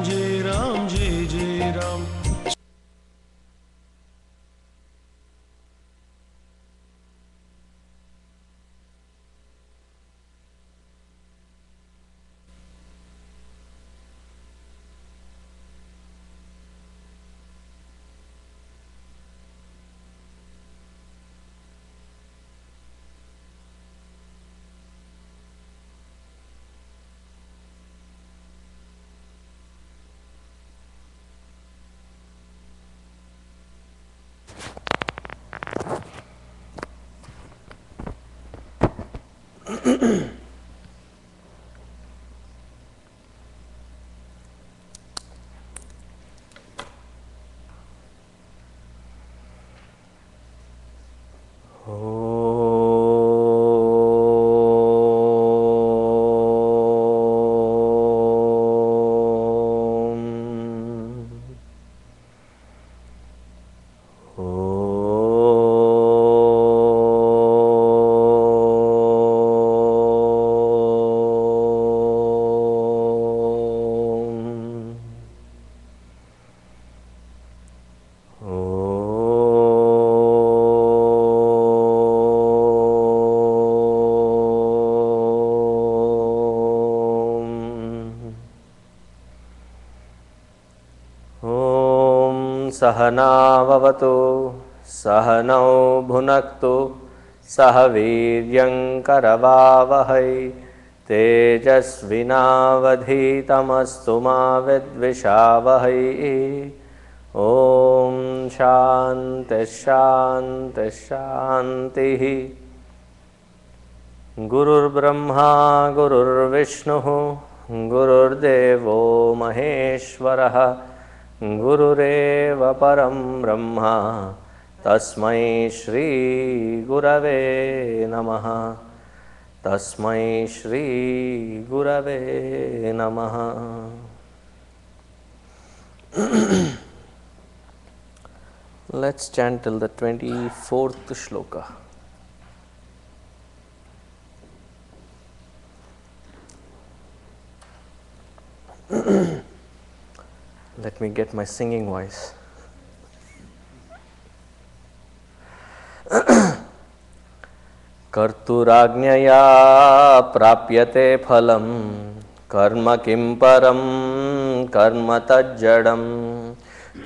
जय राम जय जय राम। सहनाववतु सहनौ भुनक्तु सह वीर्यं करवावहै तेजस्विनावधीतमस्तु मा विद्विषावहै। ॐ शान्ति शान्ति शान्तिः। गुरुर्ब्रह्मा गुरुर्विष्णुः गुरुर्देवो महेश्वरः गुरुरेव परं ब्रह्म तस्मै श्री गुरवे नमः। तस्मै श्री गुरवे नमः। Let's chant till the 24th shloka. Let me get my singing voice. कर्तुराज्ञया प्राप्यते फलं कर्म किं परं कर्म तज्जडं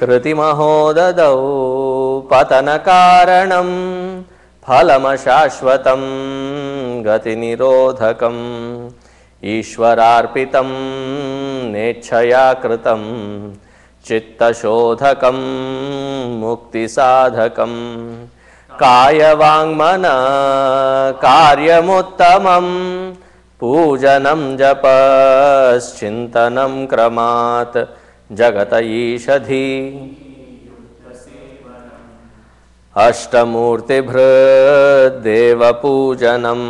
कृतिमहो ददौ पतनकारणं फलमशाश्वतं गतिनिरोधकम् ईश्वरार्पितं नेच्छया कृतं चित्तशोधकं मुक्तिसाधकं कायवाङ्मनः कार्यमुत्तमं पूजनं जपश्चिन्तनं क्रमात् जगत ईषधि अष्टमूर्तिभृद्देवपूजनम्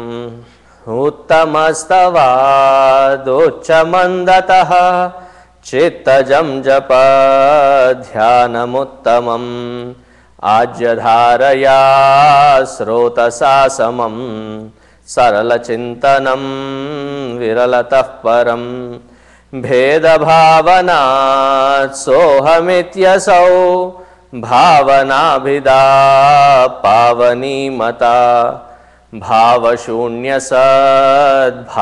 उत्तमस्तवादुच्चमन्दतः चित्तजं जप ध्यानमुत्तमम् आज्यधारया स्रोतसा समं सरलचिन्तनं विरलतः परं भेदभावनात् सोऽहमित्यसौ भावनाभिदा पावनीमता भावशून्य सद्भावसुस्थितिः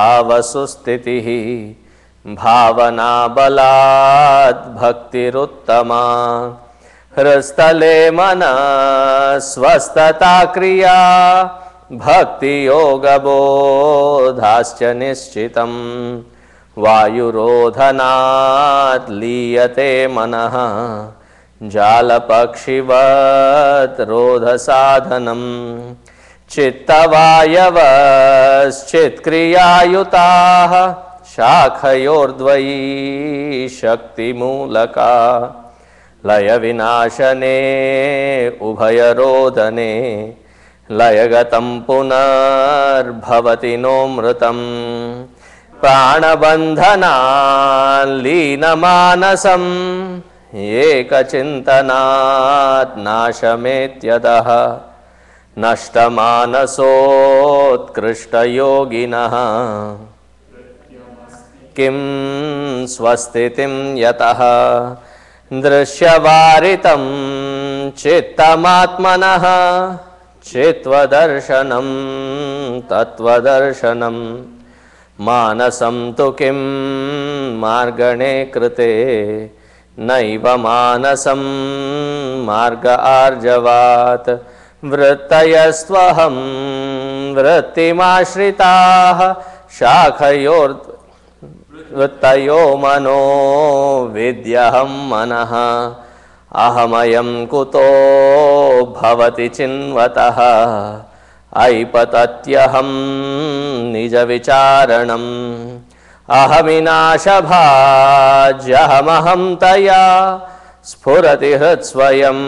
भावना बलात् भक्तिरुत्तमा हृस्थले मनः स्वस्थता क्रिया भक्तियोगबोधाश्च निश्चितं वायुरोधनात् लीयते मनः जालपक्षिवत् रोधसाधनम् चित्तवायवश्चित्क्रियायुताः शाखयोर्द्वयी शक्तिमूलका लयविनाशने उभयरोदने लयगतं पुनर्भवति नोऽमृतं प्राणबन्धनान् लीनमानसं एकचिन्तनात् नाशमेत्यतः नष्टमानसोत्कृष्टयोगिनः किं स्वस्तितिं यतः दृश्यवारितं चित्तमात्मनः चित्वदर्शनं तत्वदर्शनं मानसं तु किं मार्गणे कृते नैव मानसं मार्ग आर्जवात् वृत्तयस्त्वहं वृत्तिमाश्रिताः शाखयोर्वृत्तयो मनो विद्यहं मनः अहमयं कुतो भवति चिन्वतः ऐपतत्यहं निजविचारणम् अहमिनाशभाज्यहमहं तया स्फुरति हृत्स्वयं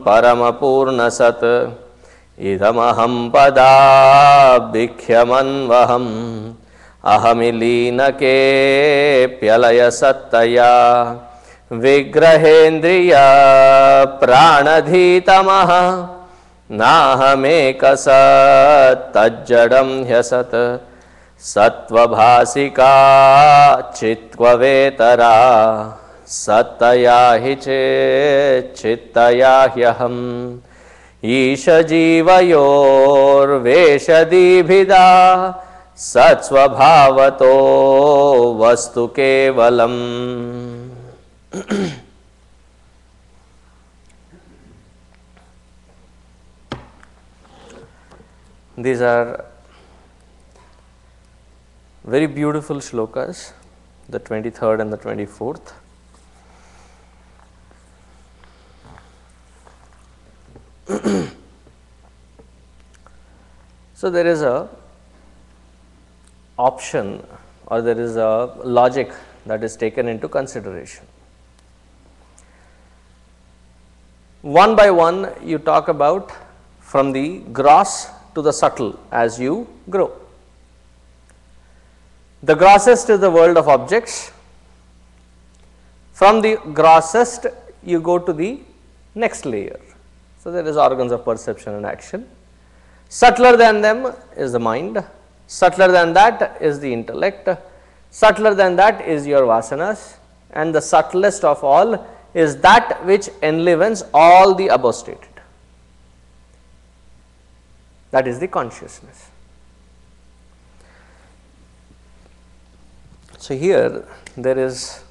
परमपूर्णसत् इदमहं पदाभिख्यमन्वहम् अहमिलीनकेऽप्यलयसत्तया विग्रहेन्द्रिय प्राणधीतमः नाहमेकसत्तज्जडं ह्यसत् सत्त्वभासिका चित्त्ववेतरा सत्तया हि चेच्चित्तया ह्यहम् ईशजीवयोर्वेषदीभिदा सत्स्वभावतो वस्तु केवलम्. These are very beautiful shlokas, the 23rd and the 24th. So there is a option, or there is a logic that is taken into consideration. One by one you talk about from the gross to the subtle as you grow. The grossest is the world of objects. From the grossest you go to the next layer. So there is organs of perception and action. Subtler than them is the mind. Subtler than that is the intellect. Subtler than that is your vasanas. And the subtlest of all is that which enlivens all the above stated. That is the consciousness. So here there is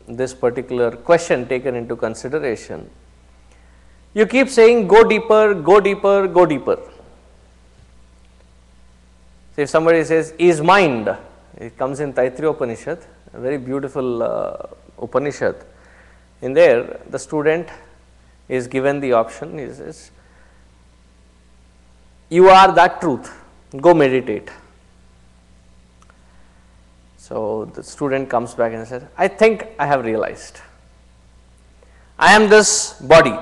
this particular question taken into consideration. You keep saying go deeper, go deeper, go deeper. So if somebody says is mind, it comes in Taittiriya Upanishad, a very beautiful Upanishad. In there the student is given the option, he says, you are that truth, go meditate. So the student comes back and says, I think I have realized. I am this body.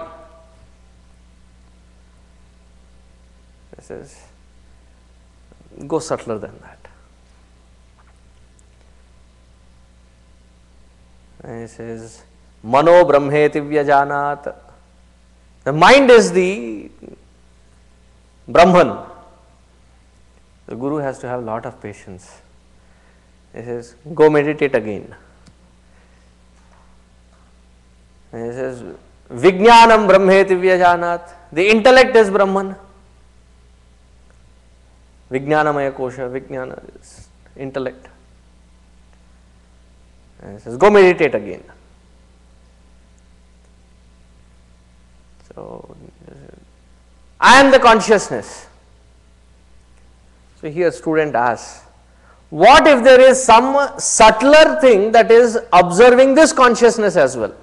He says, go subtler than that. And he says, Mano Brahmeti Vyajanat. The mind is the Brahman. The Guru has to have a lot of patience. He says, go meditate again. And he says, Vijnanam Brahmeti Vyajanat. The intellect is Brahman. Vijnanamaya kosha, Vijnana is intellect. And he says, go meditate again. So, I am the consciousness. So here student asks, what if there is some subtler thing that is observing this consciousness as well?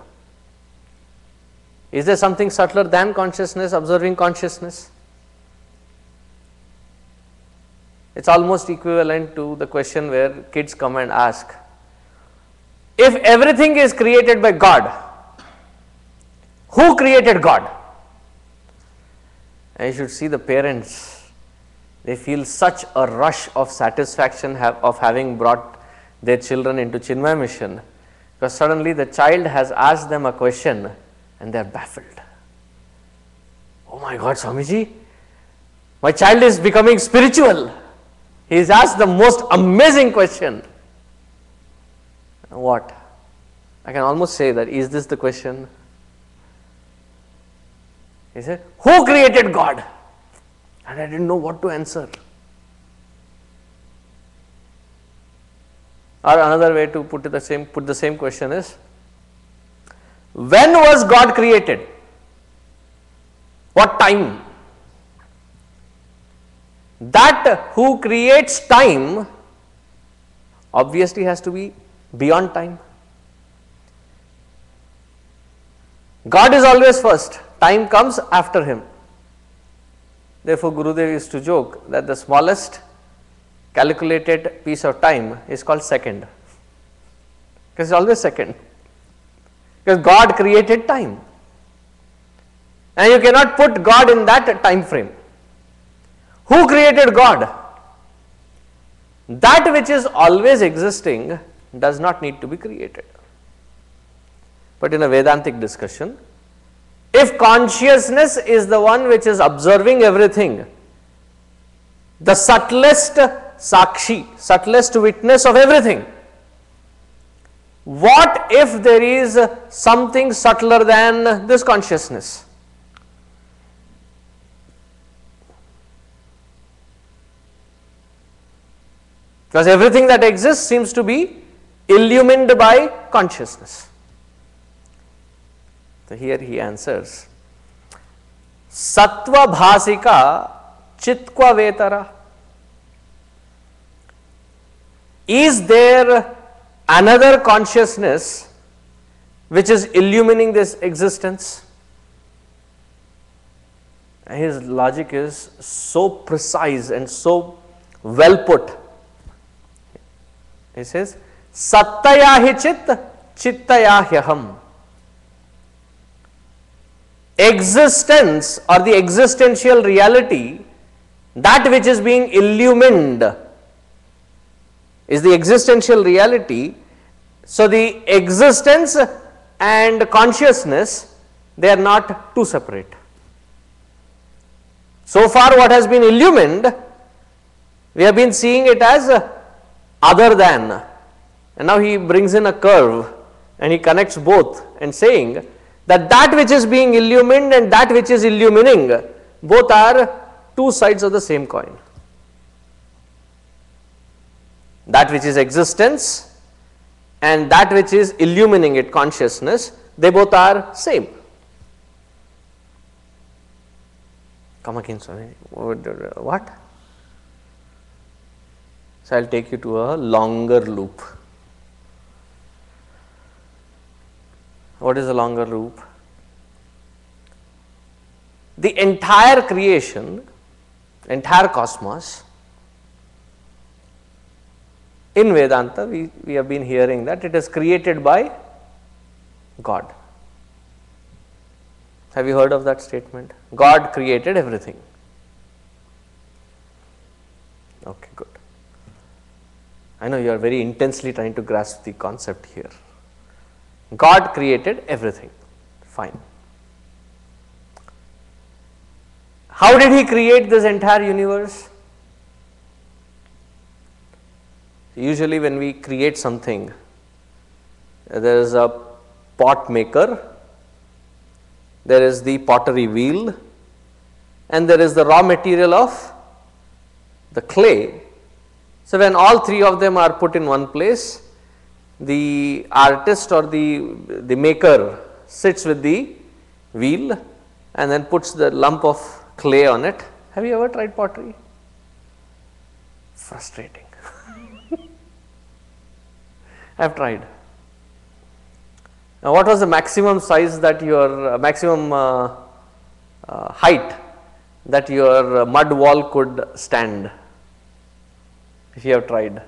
Is there something subtler than consciousness, observing consciousness? It's almost equivalent to the question where kids come and ask, if everything is created by God, who created God? And you should see the parents. They feel such a rush of satisfaction of having brought their children into Chinmaya mission, because suddenly the child has asked them a question and they are baffled. Oh my God, Swamiji, my child is becoming spiritual. He has asked the most amazing question. What? I can almost say that, is this the question? He said, who created God? And I didn't know what to answer. Or another way to put the same question is, when was God created? What time? That who creates time obviously has to be beyond time. God is always first, time comes after him. Therefore, Gurudev used to joke that the smallest calculated piece of time is called second, because it's always second, because God created time and you cannot put God in that time frame. Who created God? That which is always existing does not need to be created. But in a Vedantic discussion, if consciousness is the one which is observing everything, the subtlest sakshi, subtlest witness of everything, what if there is something subtler than this consciousness? Because everything that exists seems to be illumined by consciousness. So here he answers, Sattva bhasika chitkva vetara. Is there another consciousness which is illumining this existence? His logic is so precise and so well put. He says, Sattaya hi chit, chittaya hyaham. Existence or the existential reality, that which is being illumined, is the existential reality. So the existence and consciousness, they are not two separate. So far what has been illumined, we have been seeing it as other than, and now he brings in a curve and he connects both and saying that that which is being illumined and that which is illumining, both are two sides of the same coin. That which is existence and that which is illumining it, consciousness, they both are same. Come again, sorry. What? So I will take you to a longer loop. What is a longer loop? The entire creation, entire cosmos, in Vedanta we have been hearing that it is created by God. Have you heard of that statement? God created everything. Okay, good. I know you are very intensely trying to grasp the concept here. God created everything. Fine. How did he create this entire universe? Usually when we create something, there is a pot maker, there is the pottery wheel, and there is the raw material of the clay. So when all three of them are put in one place, the artist or the maker sits with the wheel and then puts the lump of clay on it. Have you ever tried pottery? Frustrating. I have tried. Now what was the maximum size that your maximum height that your mud wall could stand? If you have tried,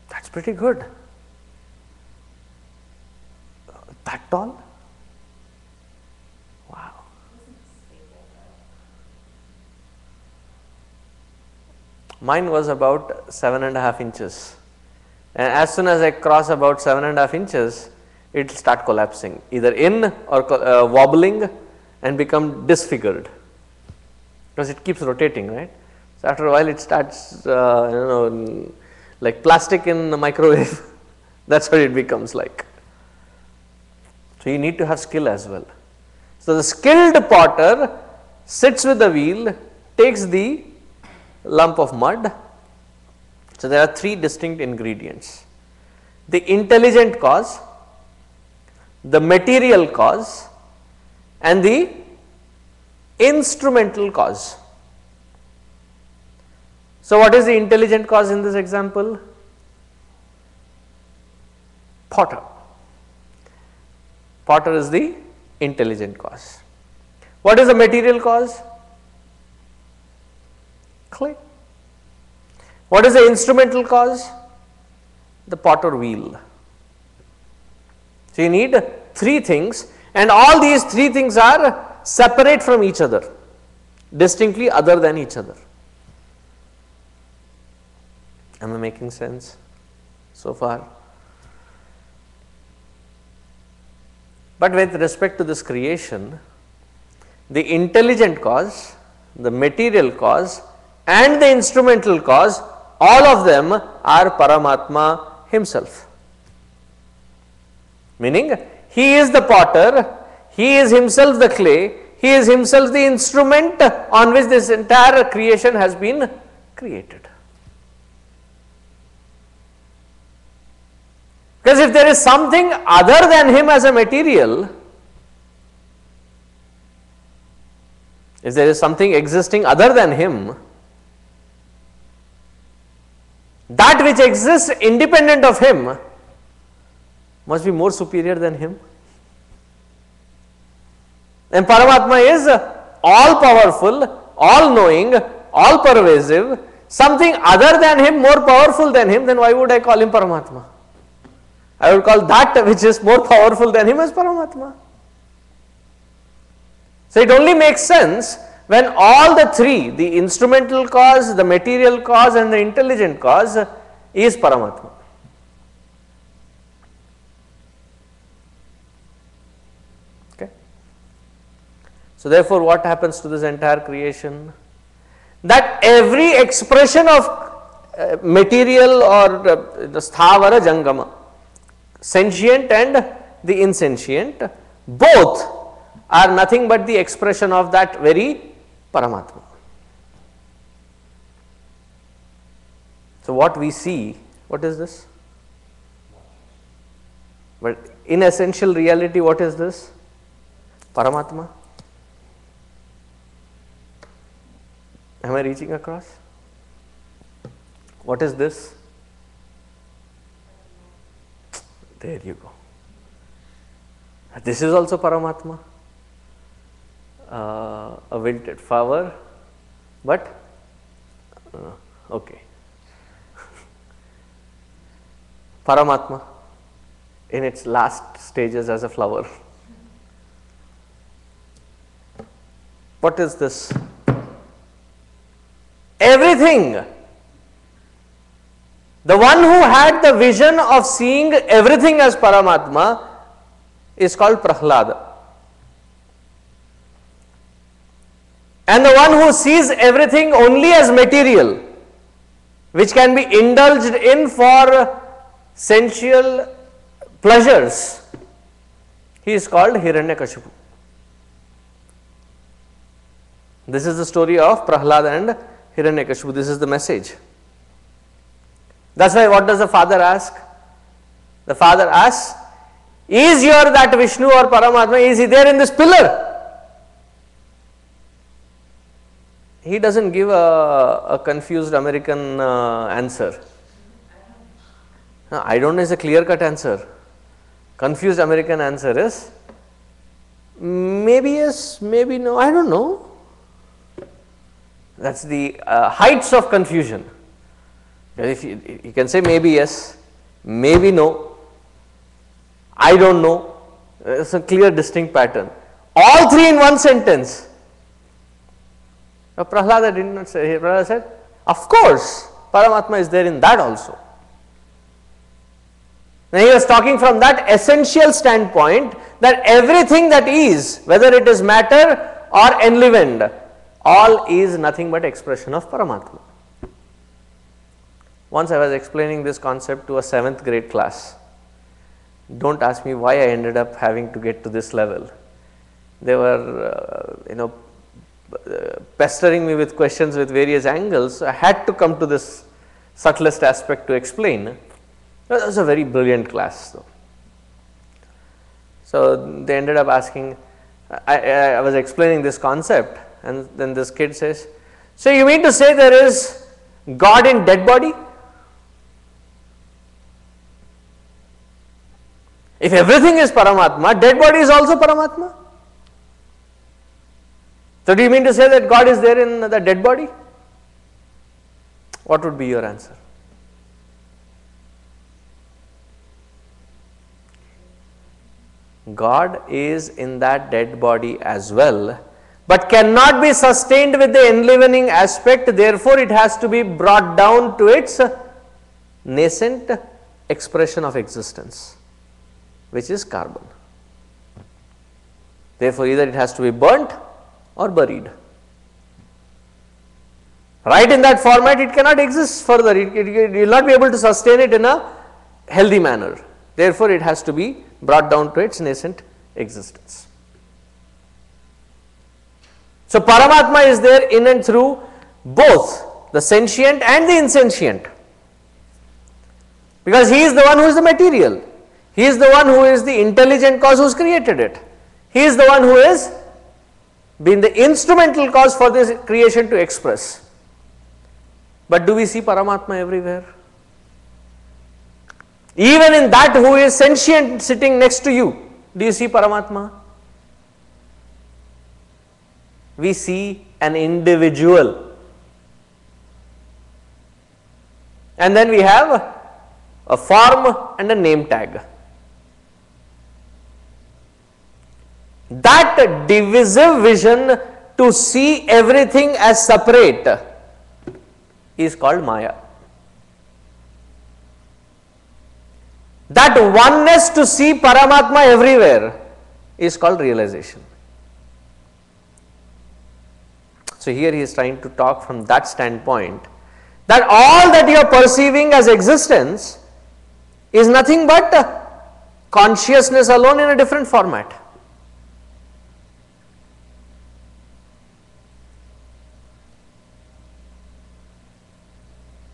that's pretty good. That tall? Wow. Mine was about 7.5 inches. And as soon as I cross about 7.5 inches, it will start collapsing, either in or wobbling and become disfigured, because it keeps rotating, right? So after a while it starts like plastic in the microwave. That's what it becomes like. So, you need to have skill as well. So, the skilled potter sits with the wheel, takes the lump of mud. So, there are three distinct ingredients: the intelligent cause, the material cause, and the instrumental cause. So, what is the intelligent cause in this example? Potter. Potter is the intelligent cause. What is the material cause? Clay. What is the instrumental cause? The potter wheel. So, you need three things, and all these three things are separate from each other, distinctly other than each other. Am I making sense so far? But with respect to this creation, the intelligent cause, the material cause, and the instrumental cause, all of them are Paramatma himself. Meaning, he is the potter, he is himself the clay, he is himself the instrument on which this entire creation has been created. Because if there is something other than him as a material, if there is something existing other than him, that which exists independent of him must be more superior than him. And Paramatma is all powerful, all knowing, all pervasive. Something other than him more powerful than him, then why would I call him Paramatma? I would call that which is more powerful than him as Paramatma. So, it only makes sense when all the three, the instrumental cause, the material cause, and the intelligent cause is Paramatma. Okay. So, therefore, what happens to this entire creation? That every expression of material or the sthavara jangama, sentient and the insentient, both are nothing but the expression of that very Paramatma. So, what we see, what is this? But in essential reality, what is this? Paramatma. Am I reaching across? What is this? There you go. This is also Paramatma. A wilted flower, but okay. Paramatma in its last stages as a flower. What is this? Everything. The one who had the vision of seeing everything as Paramatma is called Prahlada. And the one who sees everything only as material, which can be indulged in for sensual pleasures, he is called Hiranyakashipu. This is the story of Prahlada and Hiranyakashipu. This is the message. That's why what does the father ask? The father asks, is your that Vishnu or Paramatma, is he there in this pillar? He doesn't give a confused American answer. I don't know is a clear-cut answer. Confused American answer is maybe yes, maybe no, I don't know. That's the heights of confusion. If you can say maybe yes, maybe no, I don't know. It's a clear, distinct pattern. All three in one sentence. Prahlada did not say. Prahlada said, of course, Paramatma is there in that also. Now he was talking from that essential standpoint that everything that is, whether it is matter or enlivened, all is nothing but expression of Paramatma. Once I was explaining this concept to a 7th grade class. Don't ask me why I ended up having to get to this level. They were, pestering me with questions with various angles. I had to come to this subtlest aspect to explain. That was a very brilliant class though. So they ended up asking, I was explaining this concept, and then this kid says, so you mean to say there is God in dead body? If everything is Paramatma, dead body is also Paramatma? So do you mean to say that God is there in the dead body? What would be your answer? God is in that dead body as well, but cannot be sustained with the enlivening aspect, therefore it has to be brought down to its nascent expression of existence, which is carbon. Therefore either it has to be burnt or buried. Right in that format it cannot exist further, you will not be able to sustain it in a healthy manner. Therefore it has to be brought down to its nascent existence. So Paramatma is there in and through both the sentient and the insentient, because he is the one who is the material, he is the one who is the intelligent cause who has created it, he is the one who has been the instrumental cause for this creation to express. But do we see Paramatma everywhere? Even in that who is sentient sitting next to you, do you see Paramatma? We see an individual. And then we have a form and a name tag. That divisive vision to see everything as separate is called Maya. That oneness to see Paramatma everywhere is called realization. So here he is trying to talk from that standpoint, that all that you are perceiving as existence is nothing but consciousness alone in a different format.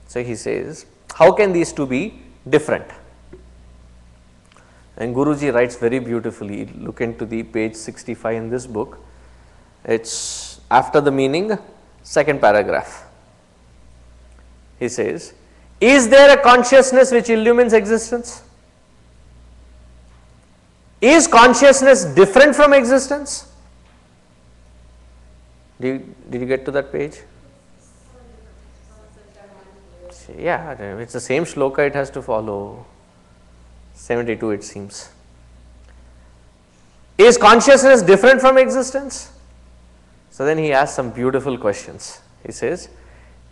So he says, how can these two be different? And Guruji writes very beautifully, look into the page 65 in this book, it's after the meaning, second paragraph. He says, is there a consciousness which illumines existence? Is consciousness different from existence? Did you get to that page? Yeah, it's the same shloka it has to follow. 72 it seems. Is consciousness different from existence? So then he asks some beautiful questions. He says,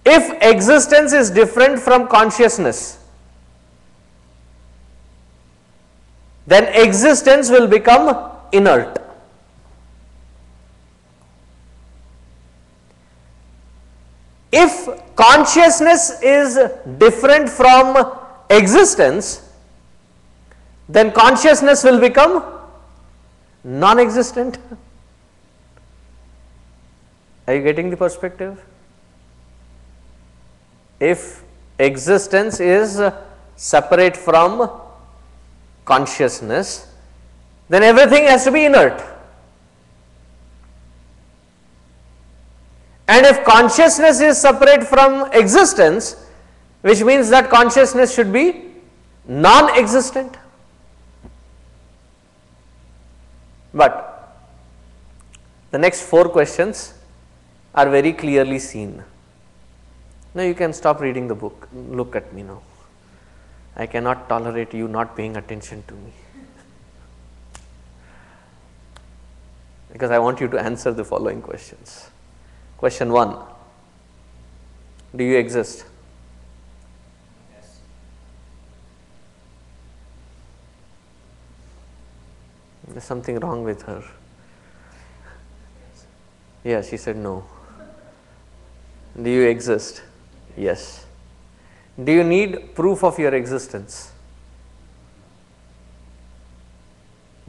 if existence is different from consciousness, then existence will become inert. If consciousness is different from existence, then consciousness will become non-existent. Are you getting the perspective? If existence is separate from consciousness, then everything has to be inert. And if consciousness is separate from existence, which means that consciousness should be non-existent. But the next 4 questions are very clearly seen. Now you can stop reading the book. Look at me now. I cannot tolerate you not paying attention to me. Because I want you to answer the following questions. Question 1. Do you exist? Yes. There's something wrong with her. Yeah, she said no. Do you exist? Yes. Do you need proof of your existence?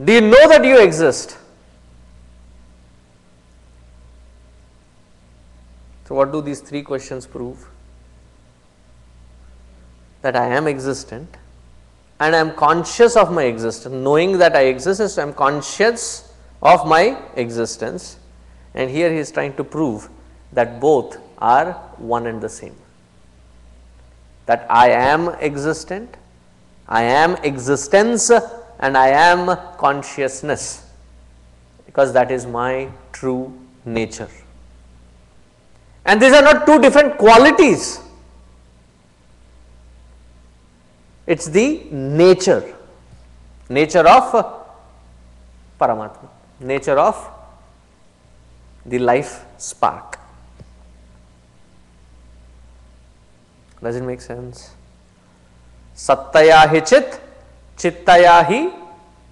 Do you know that you exist? So, what do these three questions prove? That I am existent and I am conscious of my existence. Knowing that I exist is I am conscious of my existence, and here he is trying to prove that both are one and the same. That I am existent, I am existence, and I am consciousness, because that is my true nature. And these are not two different qualities. It is the nature of Paramatma, nature of the life spark. Does it make sense? Sattaya hi chit, chittaya hi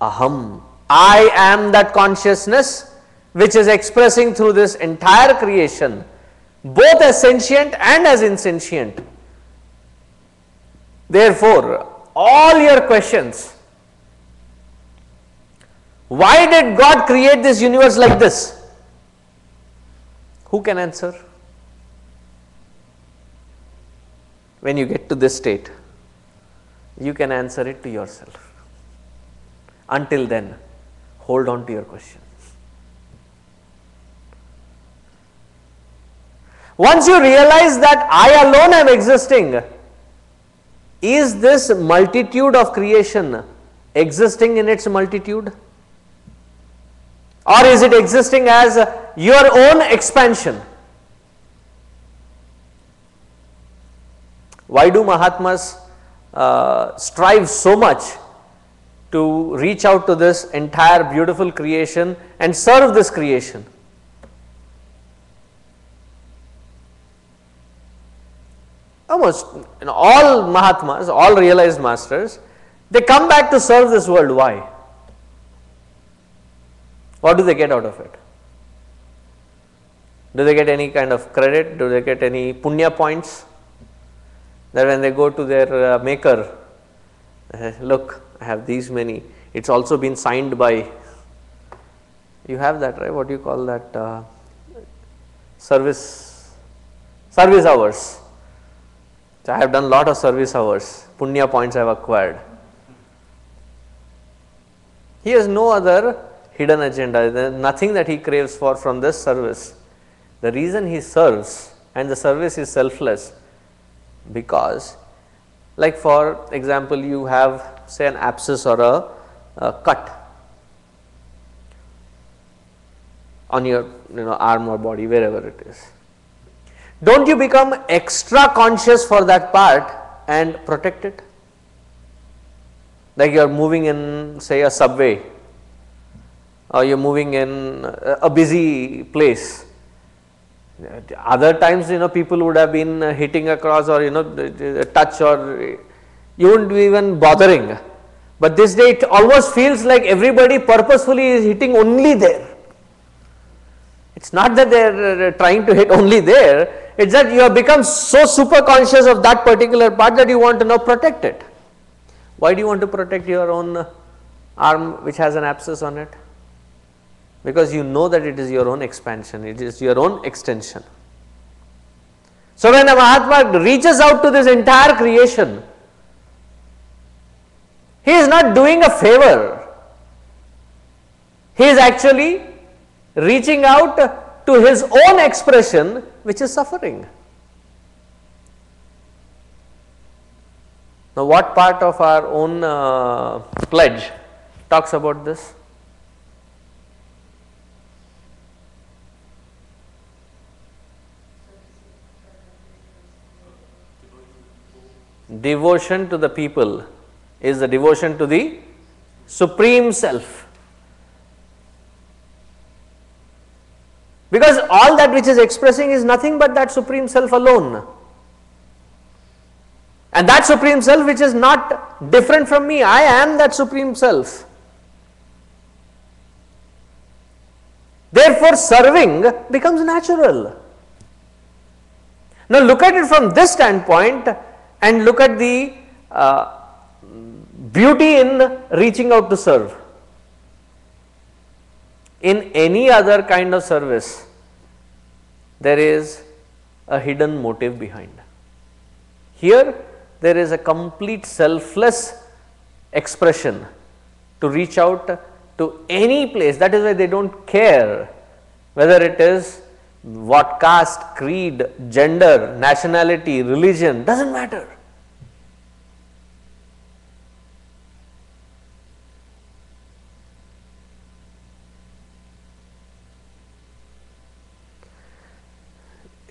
aham. I am that consciousness which is expressing through this entire creation, both as sentient and as insentient. Therefore, all your questions, why did God create this universe like this? Who can answer? When you get to this state, you can answer it to yourself. Until then, hold on to your question. Once you realize that I alone am existing, is this multitude of creation existing in its multitude? Or is it existing as your own expansion? Why do Mahatmas strive so much to reach out to this entire beautiful creation and serve this creation? Almost all Mahatmas, all realized masters, they come back to serve this world. Why? What do they get out of it? Do they get any kind of credit? Do they get any punya points? That when they go to their maker, look, I have these many. It's also been signed by, you have that, right? What do you call that? Service hours. So I have done a lot of service hours. Punya points I have acquired. He has no other hidden agenda. There is nothing that he craves for from this service. The reason he serves, and the service is selfless, because, like for example, you have say an abscess or a cut on your arm or body, wherever it is. Don't you become extra conscious for that part and protect it? Like you are moving in say a subway, or you are moving in a busy place. Other times people would have been hitting across, or touch, or you wouldn't be even bothering. But this day it almost feels like everybody purposefully is hitting only there. It's not that they are trying to hit only there, it's that you have become so super conscious of that particular part that you want to now protect it. Why do you want to protect your own arm which has an abscess on it? Because you know that it is your own expansion, it is your own extension. So when a Mahatma reaches out to this entire creation, he is not doing a favor, he is actually reaching out to his own expression, which is suffering. Now, what part of our own pledge talks about this? Devotion to the people is the devotion to the Supreme Self. Because all that which is expressing is nothing but that Supreme Self alone. And that Supreme Self which is not different from me, I am that Supreme Self. Therefore, serving becomes natural. Now, look at it from this standpoint, and look at the beauty in reaching out to serve. In any other kind of service, there is a hidden motive behind. Here, there is a complete selfless expression to reach out to any place. That is why they don't care whether it is what caste, creed, gender, nationality, religion, doesn't matter.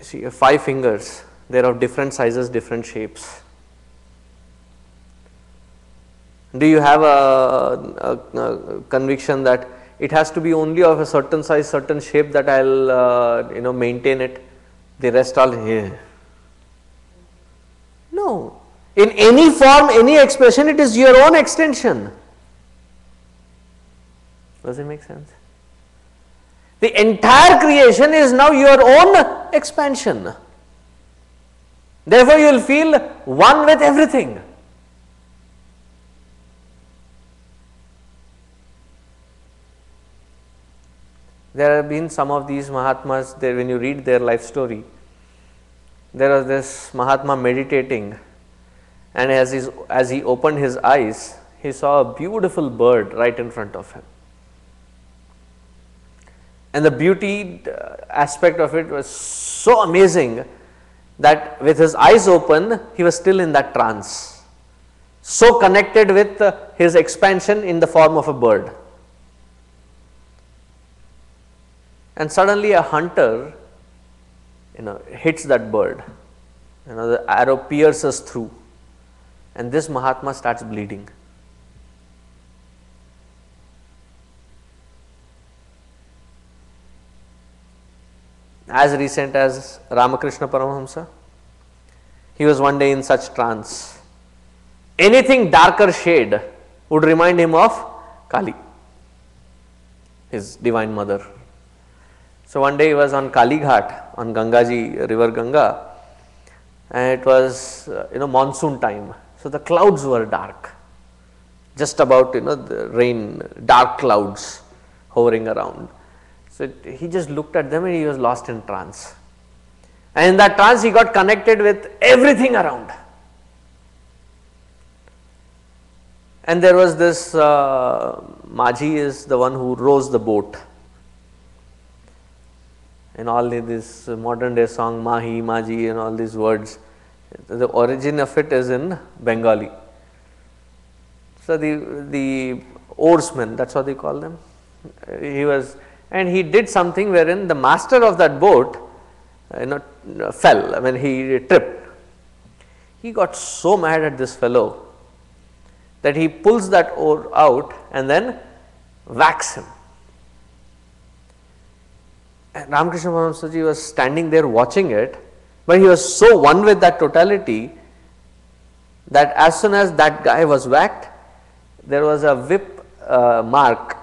See, your 5 fingers, they are of different sizes, different shapes. Do you have a conviction that it has to be only of a certain size, certain shape that I'll maintain it? The rest all here. No. In any form, any expression, it is your own extension. Does it make sense? The entire creation is now your own expansion. Therefore, you will feel one with everything. There have been some of these Mahatmas, there when you read their life story, there was this Mahatma meditating, and as he opened his eyes, he saw a beautiful bird right in front of him. And the beauty aspect of it was so amazing that with his eyes open, he was still in that trance, so connected with his expansion in the form of a bird. And suddenly a hunter hits that bird, the arrow pierces through, and this Mahatma starts bleeding. As recent as Ramakrishna Paramahamsa, he was one day in such trance. Anything darker shade would remind him of Kali, his divine mother. So one day he was on Kali Ghat, on Gangaji, river Ganga, and it was monsoon time. So the clouds were dark, just about the rain, dark clouds hovering around. So he just looked at them and he was lost in trance. And in that trance he got connected with everything around. And there was this Maji is the one who rows the boat. In all this modern day song, Mahi, Maji and all these words, the origin of it is in Bengali. So the oarsman, that's what they call them, he did something wherein the master of that boat fell, he tripped. He got so mad at this fellow that he pulls that oar out and then whacks him. And Ramakrishna Paramahamsa ji was standing there watching it, but he was so one with that totality that as soon as that guy was whacked, there was a whip mark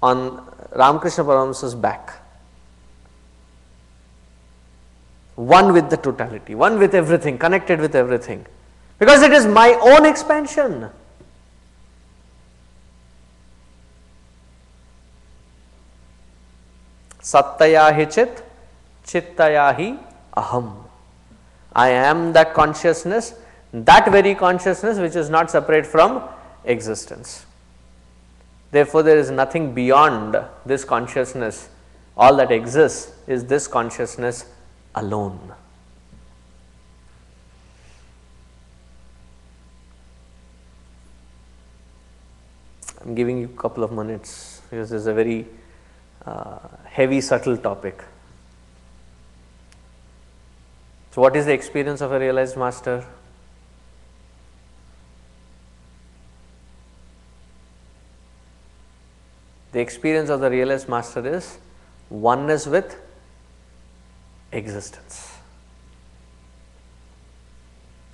on Ramakrishna Paramahamsa's back. One with the totality, one with everything, connected with everything, because it is my own expansion. Sattaya hi chit, chittaya hi aham. I am that consciousness, that very consciousness which is not separate from existence. Therefore, there is nothing beyond this consciousness. All that exists is this consciousness alone. I am giving you a couple of minutes because this is a very heavy, subtle topic. So, what is the experience of a realized master? The experience of the realized master is oneness with existence.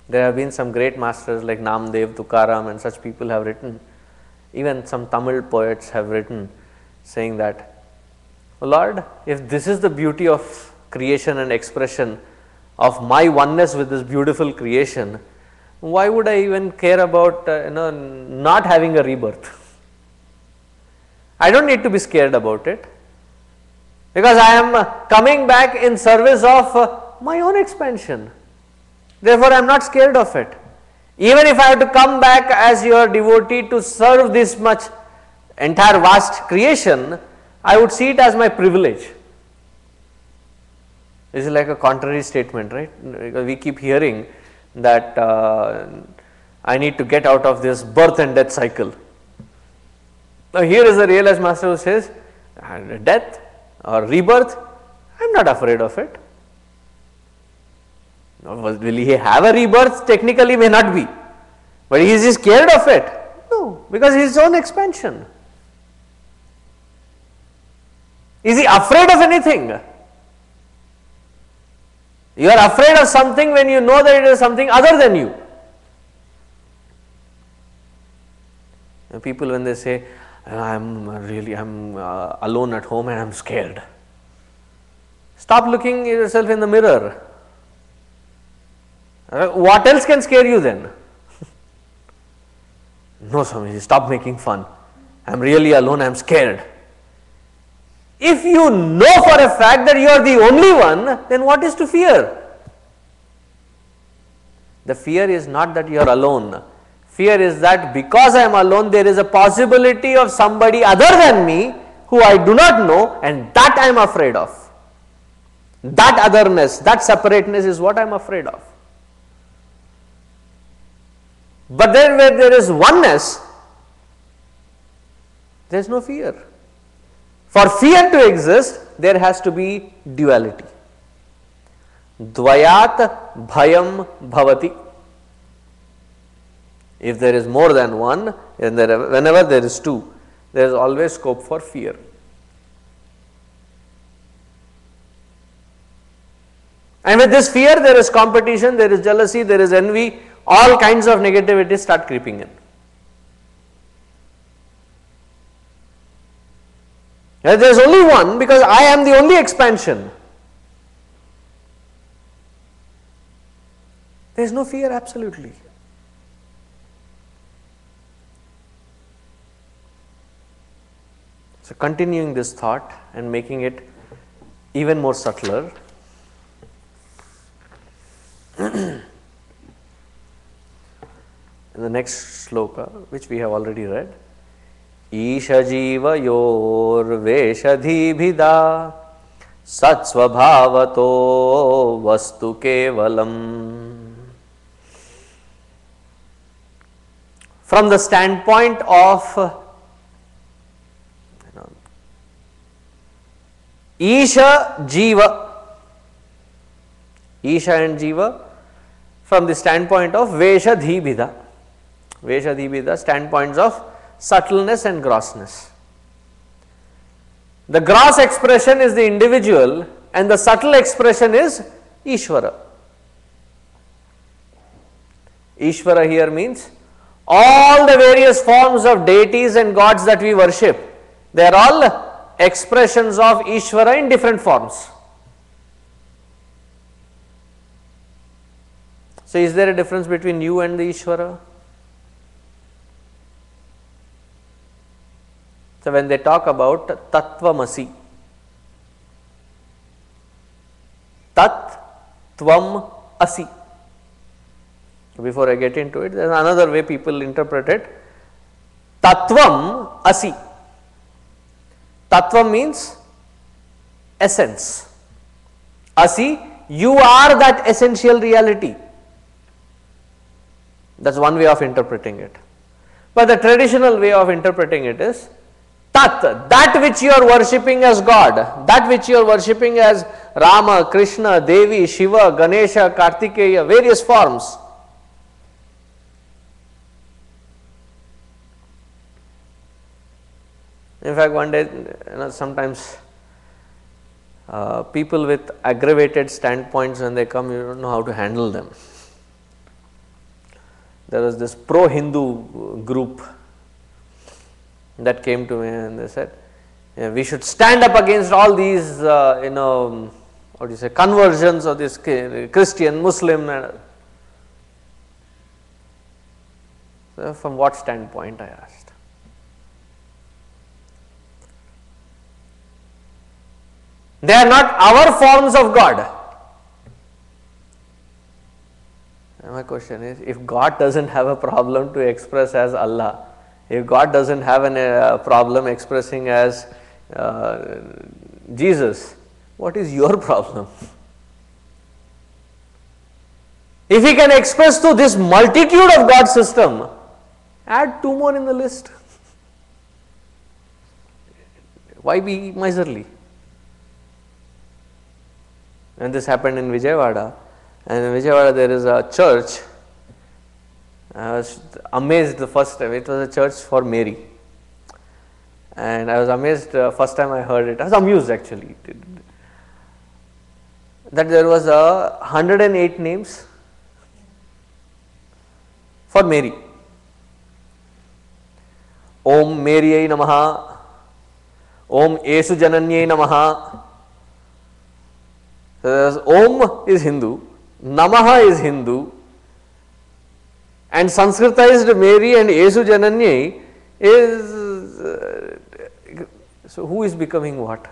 There have been some great masters like Namdev, Tukaram and such people have written, even some Tamil poets have written saying that, Lord, if this is the beauty of creation and expression of my oneness with this beautiful creation, why would I even care about not having a rebirth? I don't need to be scared about it, because I am coming back in service of my own expansion. Therefore, I am not scared of it. Even if I have to come back as your devotee to serve this much entire vast creation, I would see it as my privilege. This is like a contrary statement, right? Because we keep hearing that I need to get out of this birth and death cycle. Now, here is the realized master who says, death or rebirth, I am not afraid of it. Will he have a rebirth? Technically may not be, but is he scared of it? No, because his own expansion. Is he afraid of anything? You are afraid of something when you know that it is something other than you. People, when they say, I'm alone at home and I'm scared. Stop looking at yourself in the mirror. What else can scare you then? No, Swamiji, stop making fun. I'm really alone, I'm scared. If you know for a fact that you are the only one, then what is to fear? The fear is not that you are alone. Fear is that because I am alone, there is a possibility of somebody other than me who I do not know, and that I am afraid of. That otherness, that separateness is what I am afraid of. But then where there is oneness, there is no fear. For fear to exist, there has to be duality. Dvayat bhayam bhavati. If there is more than one, and whenever there is two, there is always scope for fear. And with this fear, there is competition, there is jealousy, there is envy, all kinds of negativity start creeping in. There is only one because I am the only expansion. There is no fear, absolutely. So, continuing this thought and making it even more subtler. In the next shloka, which we have already read, Isha jiva yor veshadhi bhida satsvabhavato vastu kevalam. From the standpoint of Isha jiva, Isha and jiva, from the standpoint of veshadhi bhida. Veshadhibhida, standpoints of subtleness and grossness. The gross expression is the individual and the subtle expression is Ishwara. Ishwara here means all the various forms of deities and gods that we worship, they are all expressions of Ishwara in different forms. So, is there a difference between you and the Ishwara? So, when they talk about Tattvamasi, Tat Tvam Asi. Before I get into it, there is another way people interpret it. Tattvam Asi. Tattvam means essence. Asi, you are that essential reality. That is one way of interpreting it. But the traditional way of interpreting it is Tat, that which you are worshipping as God, that which you are worshipping as Rama, Krishna, Devi, Shiva, Ganesha, Kartikeya, various forms. In fact, one day, sometimes people with aggravated standpoints, when they come, you don't know how to handle them. There was this pro-Hindu group that came to me and they said, we should stand up against all these, conversions of this Christian, Muslim. So from what standpoint, I asked. They are not our forms of God. And my question is, if God doesn't have a problem to express as Allah, if God doesn't have a problem expressing as Jesus, what is your problem? If he can express to this multitude of God system, add 2 more in the list. Why be miserly? And this happened in Vijayawada. And in Vijayawada there is a church. I was amazed the first time. It was a church for Mary. And I was amazed first time I heard it. I was amused actually. That there was 108 names for Mary. Om Maryai Namaha. Om Yesu Jananyai Namaha. So Om is Hindu, Namaha is Hindu, and Sanskritized Mary and Yesu Jananyai is, so who is becoming what?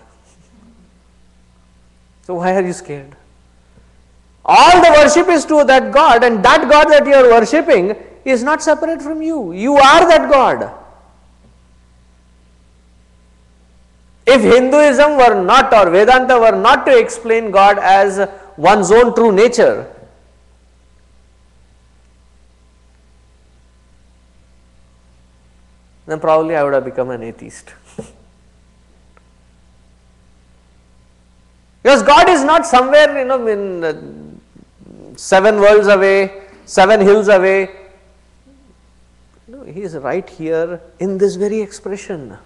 So why are you scared? All the worship is to that God, and that God that you are worshipping is not separate from you. You are that God. If Hinduism were not, or Vedanta were not to explain God as one's own true nature, then probably I would have become an atheist. Because God is not somewhere, in 7 worlds away, 7 hills away. No, he is right here in this very expression.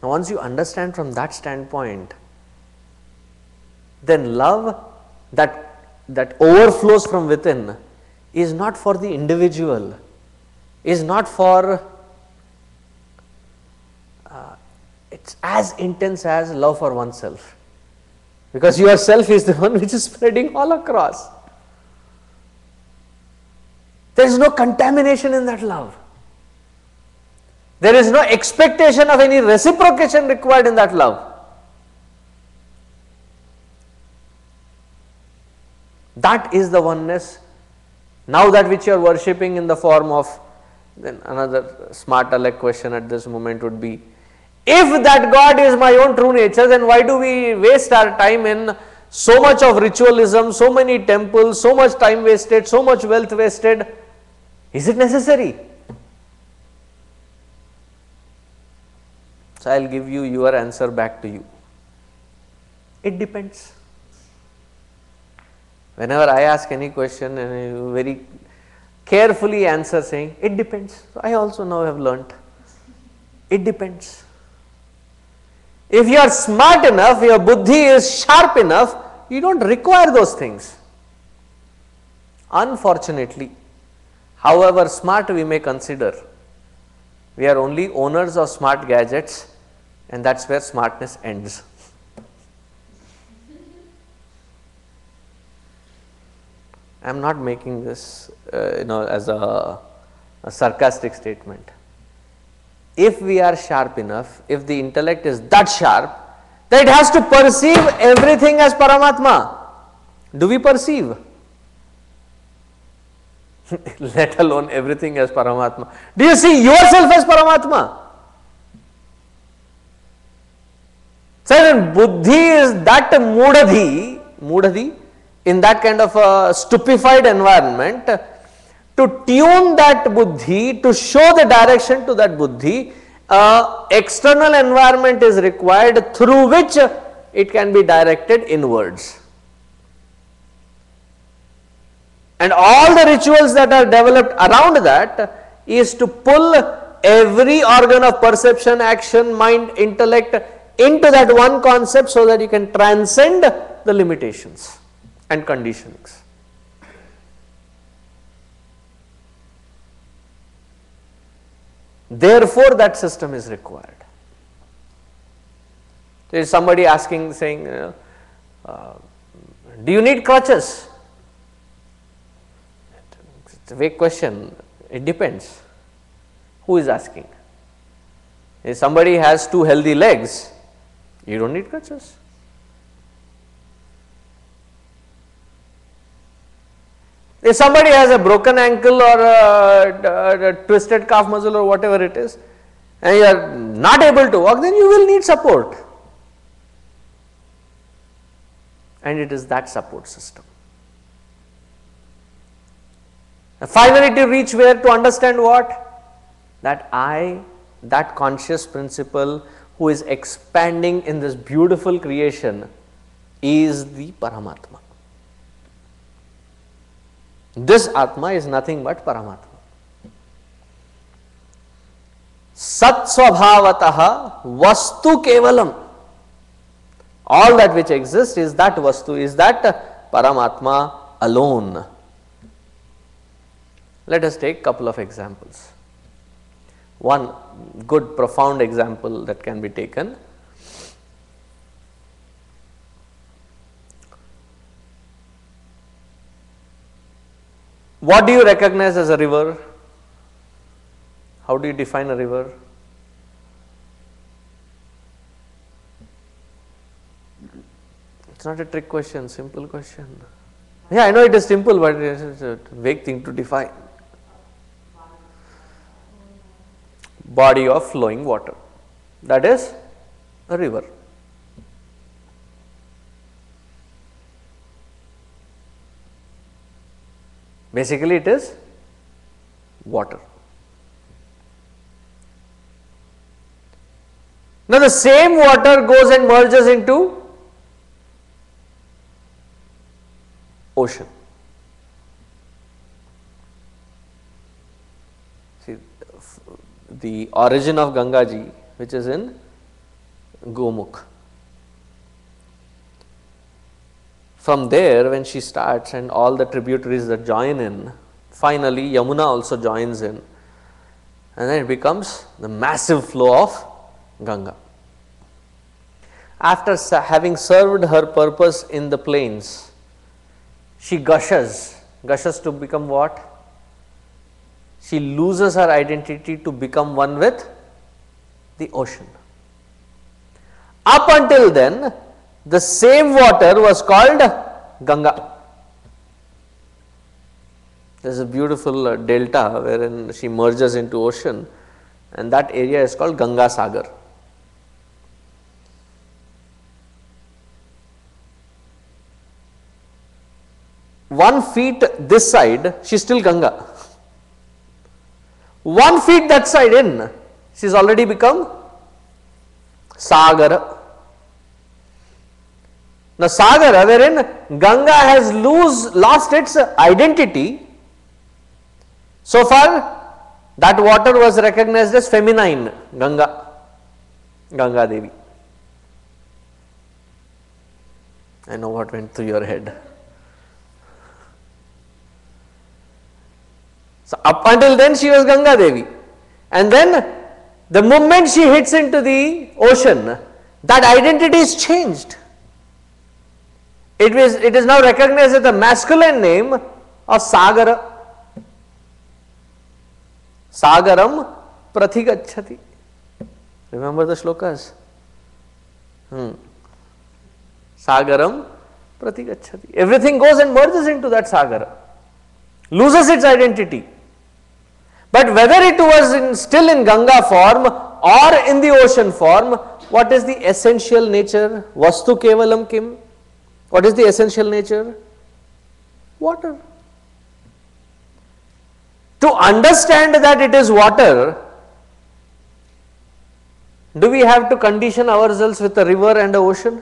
Now, once you understand from that standpoint, then love that overflows from within is not for the individual, is not for, it's as intense as love for oneself, because yourself is the one which is spreading all across. There is no contamination in that love. There is no expectation of any reciprocation required in that love. That is the oneness. Now that which you are worshipping in the form of, then another smart aleck question at this moment would be, if that God is my own true nature, then why do we waste our time in so much of ritualism, so many temples, so much time wasted, so much wealth wasted? Is it necessary? So I will give you your answer back to you. It depends. Whenever I ask any question, and you very carefully answer saying, it depends. So I also now have learnt. It depends. If you are smart enough, your buddhi is sharp enough, you don't require those things. Unfortunately, however smart we may consider, we are only owners of smart gadgets, and that's where smartness ends. I am not making this as a sarcastic statement. If we are sharp enough, if the intellect is that sharp, that it has to perceive everything as Paramatma. Do we perceive? Let alone everything as Paramatma. Do you see yourself as Paramatma? So when buddhi is that mudadhi, in that kind of a stupefied environment, to tune that buddhi, to show the direction to that buddhi, external environment is required through which it can be directed inwards. And all the rituals that are developed around that is to pull every organ of perception, action, mind, intellect into that one concept so that you can transcend the limitations and conditionings. Therefore, that system is required. There is somebody asking, saying, do you need crutches? It's a vague question. It depends. Who is asking? If somebody has two healthy legs, you don't need crutches. If somebody has a broken ankle or a twisted calf muscle or whatever it is, and you are not able to walk, then you will need support. And it is that support system. And finally, to reach where? To understand what? That I, that conscious principle who is expanding in this beautiful creation, is the Paramatma. This Atma is nothing but Paramatma. Sat Swabhavataha Vastu Kevalam. All that which exists is that Vastu, is that Paramatma alone. Let us take a couple of examples. One good profound example that can be taken. What do you recognize as a river? How do you define a river? It's not a trick question, simple question. Yeah, I know it is simple, but it is a vague thing to define. Body of flowing water. That is a river. Basically, it is water. Now, the same water goes and merges into ocean. See, the origin of Ganga Ji, which is in Gomukh. From there, when she starts and all the tributaries that join in, finally Yamuna also joins in, and then it becomes the massive flow of Ganga. After having served her purpose in the plains, she gushes to become what? She loses her identity to become one with the ocean. Up until then, the same water was called Ganga. There is a beautiful delta wherein she merges into ocean, and that area is called Ganga Sagar. One feet this side, she is still Ganga. 1 feet that side in, she has already become Sagara. Now, Sagara, wherein Ganga has lost its identity, so far that water was recognized as feminine, Ganga Devi. I know what went through your head. So, up until then she was Ganga Devi, and then the moment she hits into the ocean, that identity is changed. It is now recognized as the masculine name of Sagara. Sagaram prathigacchati. Remember the shlokas? Sagaram prathigacchati. Everything goes and merges into that Sagara, loses its identity. But whether it was still in Ganga form or in the ocean form, what is the essential nature? Vastu kevalam kim? What is the essential nature? Water. To understand that it is water, do we have to condition ourselves with a river and an ocean?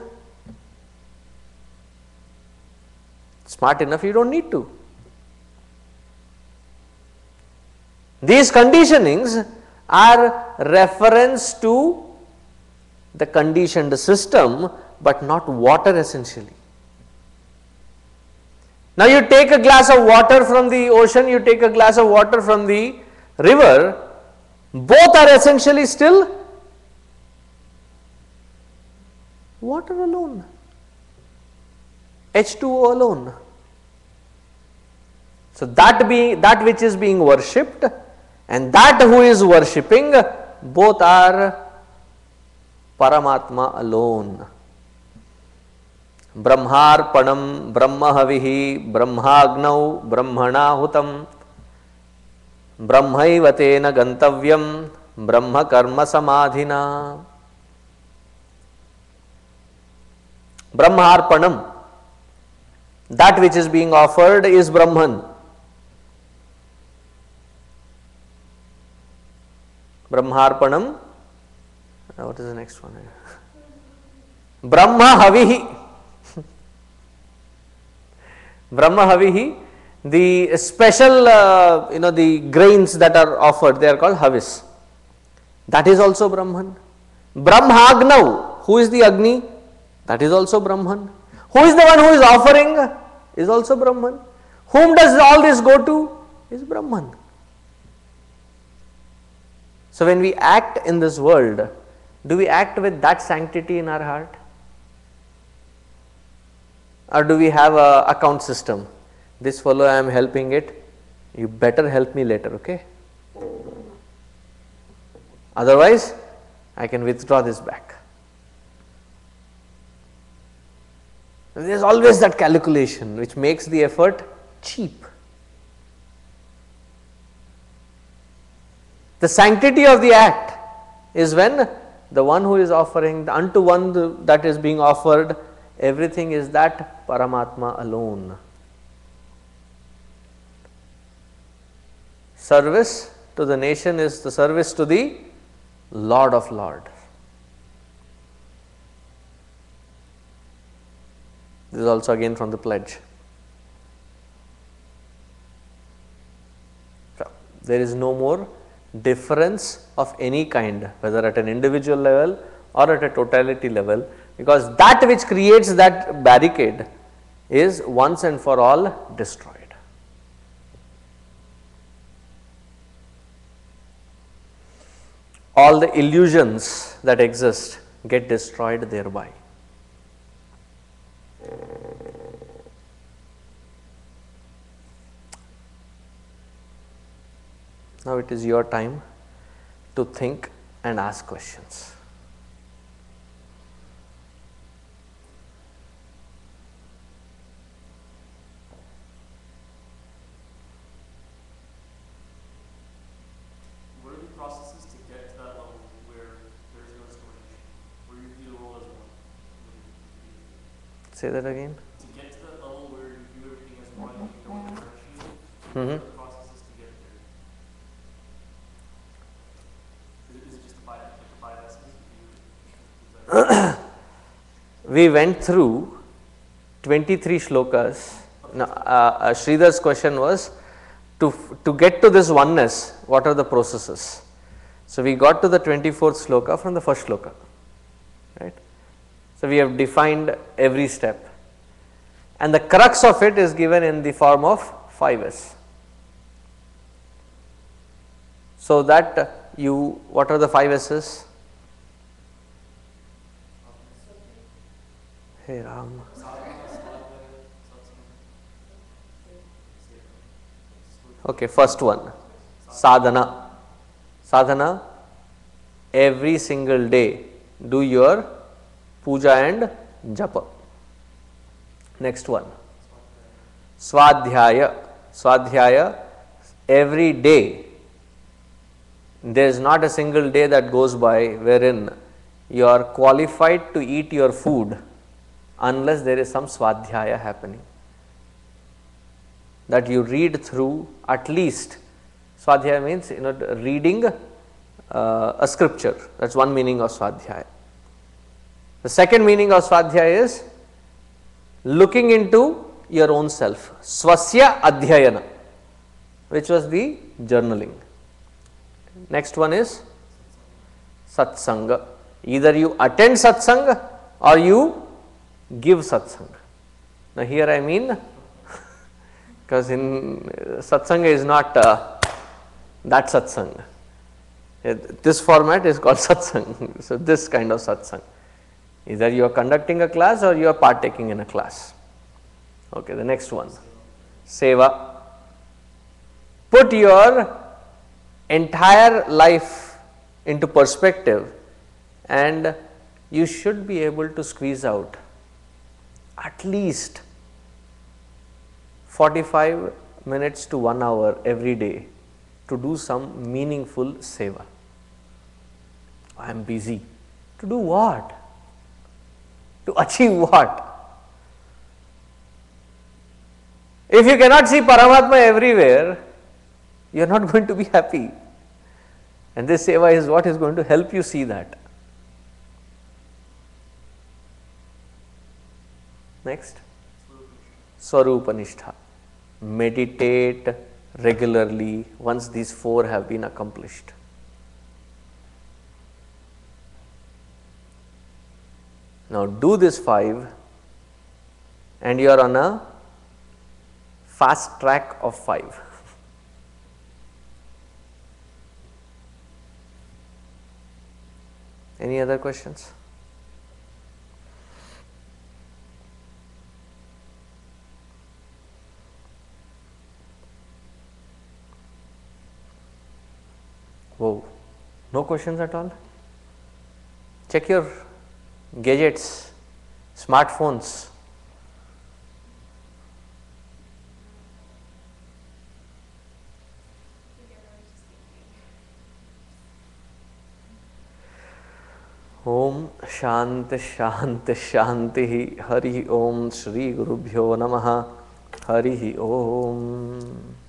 Smart enough, you don't need to. These conditionings are reference to the conditioned system, but not water essentially. Now, you take a glass of water from the ocean, you take a glass of water from the river, both are essentially still water alone, H2O alone. So, that which is being worshipped and that who is worshipping, both are Paramatma alone. Brahmarpanam Brahmahavihi Brahmagnau Brahmanahutam Brahmaivatena Gantavyam Brahma Karma Samadhina. Brahmarpanam, that which is being offered is Brahman. Brahmarpanam, what is the next one? Brahma Havihi. Brahma Havihi, the special, the grains that are offered, they are called Havis. That is also Brahman. Brahmagnav, who is the Agni? That is also Brahman. Who is the one who is offering? Is also Brahman. Whom does all this go to? Is Brahman. So when we act in this world, do we act with that sanctity in our heart? Or do we have a account system? This fellow I am helping it, you better help me later, okay? Otherwise, I can withdraw this back. There is always that calculation which makes the effort cheap. The sanctity of the act is when the one who is offering, unto one that is being offered, everything is that Paramatma alone. Service to the nation is the service to the Lord of Lords. This is also again from the pledge. So, there is no more difference of any kind, whether at an individual level or at a totality level, because that which creates that barricade is once and for all destroyed. All the illusions that exist get destroyed thereby. Now it is your time to think and ask questions. What are the processes to get to that level where there is no discrimination, where you view the world as one? Say that again. To get to that level where you view everything as one and you don't differentiate, Mhm. what are the processes to get there? Is it just the five S's? We went through 23 shlokas. Now, Sridhar's question was to get to this oneness, what are the processes? So we got to the 24th shloka from the first shloka, right? So we have defined every step, and the crux of it is given in the form of 5S. So that what are the 5S's? Hey Ram. Okay, first one, sadhana. Sadhana, every single day do your puja and japa. Next one, swadhyaya. Swadhyaya, every day. There is not a single day that goes by wherein you are qualified to eat your food unless there is some swadhyaya happening. That you read through at least, swadhyaya means reading a scripture. That's one meaning of swadhyaya. The second meaning of swadhyaya is looking into your own self. Swasya adhyayana, which was the journaling. Next one is satsanga. Either you attend satsanga or you give satsanga. Now here I mean, because in satsanga is not that satsanga. This format is called satsanga. So this kind of satsanga. Either you are conducting a class or you are partaking in a class. Okay, the next one, seva. put your entire life into perspective, and you should be able to squeeze out at least 45 minutes to 1 hour every day to do some meaningful seva. I am busy. To do what? To achieve what? If you cannot see Paramatma everywhere, you are not going to be happy. And this seva is what is going to help you see that. Next, Swarupanistha. Meditate regularly once these 4 have been accomplished. Now do this 5 and you are on a fast track of 5. Any other questions? Whoa, no questions at all? Check your gadgets, smartphones. Om Shanti Shanti Shanti Hari Om Shri Gurubhyo Namaha Hari Om.